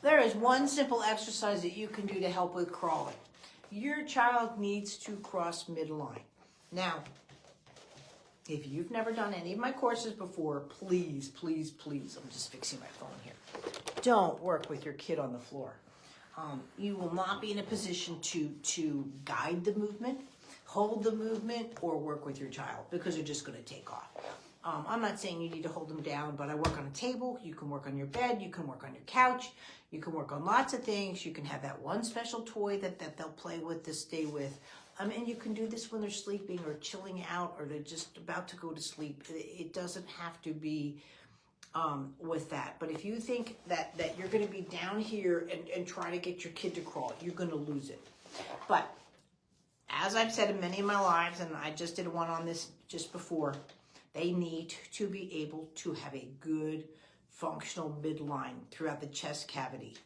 There is one simple exercise that you can do to help with crawling. Your child needs to cross midline. Now, if you've never done any of my courses before, please, please, please, I'm just fixing my phone here. Don't work with your kid on the floor. You will not be in a position to guide the movement, hold the movement, or work with your child because they're just going to take off. I'm not saying you need to hold them down, but I work on a table. You can work on your bed. You can work on your couch. You can work on lots of things. You can have that one special toy that they'll play with to stay with. And you can do this when they're sleeping or chilling out or they're just about to go to sleep. It doesn't have to be with that. But if you think that you're going to be down here and try to get your kid to crawl, you're going to lose it. But as I've said in many of my lives, and I just did one on this just before, they need to be able to have a good functional midline throughout the chest cavity.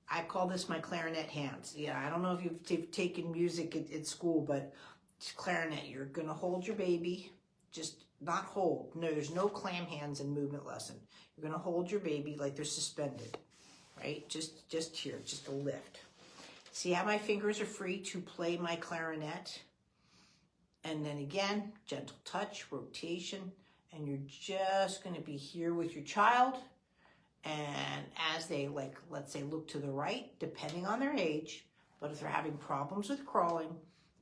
I call this my clarinet hands. Yeah, I don't know if you've taken music at school, but it's clarinet. You're going to hold your baby, just not hold. No, there's no clam hands in movement lesson. You're going to hold your baby like they're suspended, right? Just here, just a lift. See how my fingers are free to play my clarinet? And then again, gentle touch, rotation, and you're just going to be here with your child. And as they, like, let's say, look to the right, depending on their age, but if they're having problems with crawling,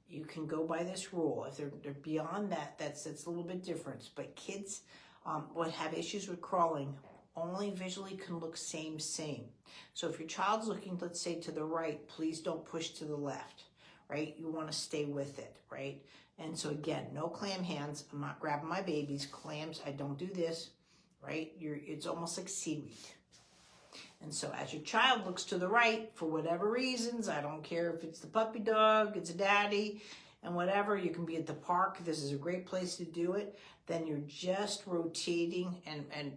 you can go by this rule. If they're beyond that, that's a little bit different. But kids would have issues with crawling only visually can look same. So if your child's looking, let's say, to the right, please don't push to the left, right? You want to stay with it, right? And so again, no clam hands. I'm not grabbing my baby's clams. I don't do this, right? It's almost like seaweed. And so as your child looks to the right, for whatever reasons, I don't care if it's the puppy dog, it's a daddy, and whatever, you can be at the park. This is a great place to do it. Then you're just rotating and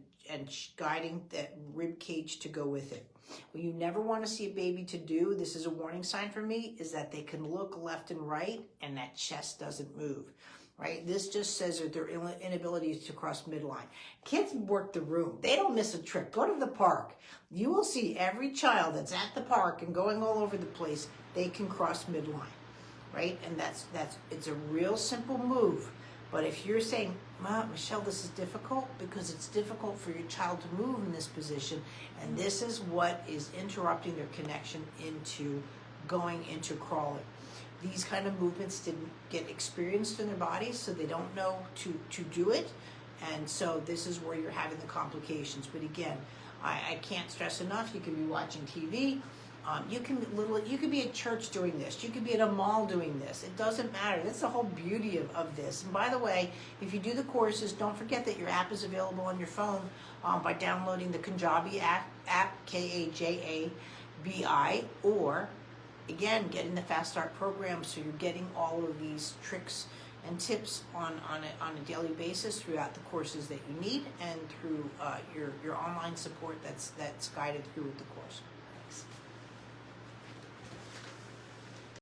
guiding that rib cage to go with it. What you never want to see a baby to do, this is a warning sign for me, is that they can look left and right and that chest doesn't move, right? This just says that their inability is to cross midline. Kids work the room. They don't miss a trick. Go to the park. You will see every child that's at the park and going all over the place, they can cross midline, right? And it's a real simple move. But if you're saying, Michelle, this is difficult, because it's difficult for your child to move in this position, and this is what is interrupting their connection into going into crawling. These kind of movements didn't get experienced in their bodies, so they don't know to do it, and so this is where you're having the complications. But again, I can't stress enough, you can be watching TV, you can be at church doing this. You could be at a mall doing this. It doesn't matter. That's the whole beauty of this. And by the way, if you do the courses, don't forget that your app is available on your phone by downloading the Kajabi app, Kajabi, or again, getting the Fast Start program, so you're getting all of these tricks and tips on a daily basis throughout the courses that you need, and through your online support that's guided through the course.